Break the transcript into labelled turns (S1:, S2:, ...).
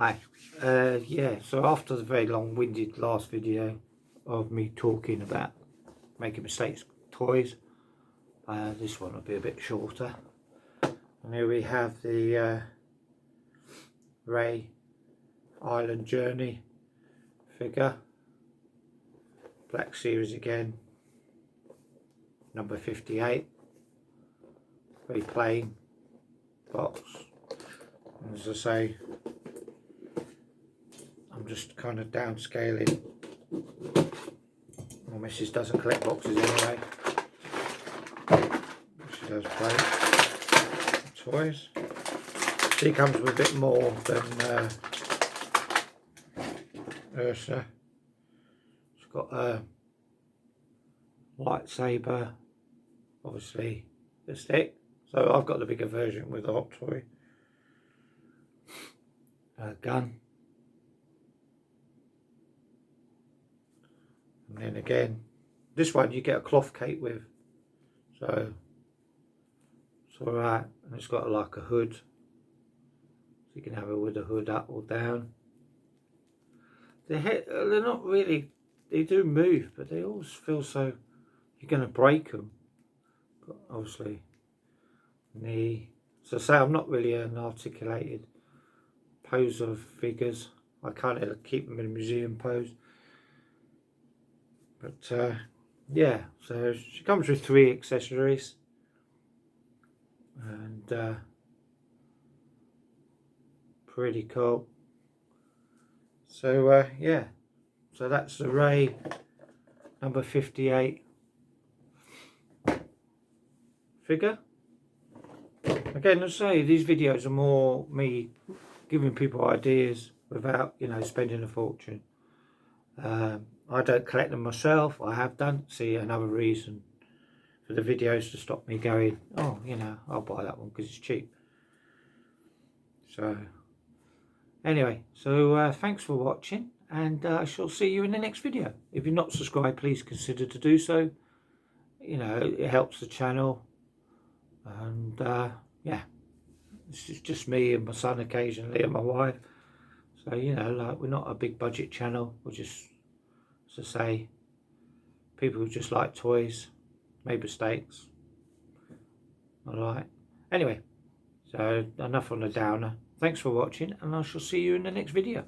S1: Hi. Yeah, so after the very long-winded last video of me talking about making mistakes with toys, this one will be a bit shorter. And here we have the Ray Island Journey figure, Black Series again, number 58, very plain box. And as I say, I'm just kind of downscaling. My missus doesn't collect boxes anyway. She does play toys. She comes with a bit more than Ursa. She's got a lightsaber, obviously the stick. So I've got the bigger version with the Hot Toy. Gun. And then again, this one you get a cloth cape with, so it's alright. And it's got like a hood, so you can have it with the hood up or down. They're not really, they do move, but they always feel so you're going to break them. But obviously, knee. So say I'm not really an articulated pose of figures. I can't keep them in a museum pose. But yeah, so she comes with 3 accessories, and pretty cool. So yeah, so that's the Ray number 58 figure. Again, as I say, these videos are more me giving people ideas without, you know, spending a fortune. I don't collect them myself. I have done. See, another reason for the videos to stop me going, oh, you know, I'll buy that one because it's cheap. So anyway, so thanks for watching, and I shall see you in the next video. If you're not subscribed, please consider to do so. You know, it helps the channel. And yeah, this is just me and my son occasionally, and my wife. So, you know, like, we're not a big budget channel. We're just, as I say, people who just like toys, made mistakes. Alright. Anyway, so enough on the downer. Thanks for watching, and I shall see you in the next video.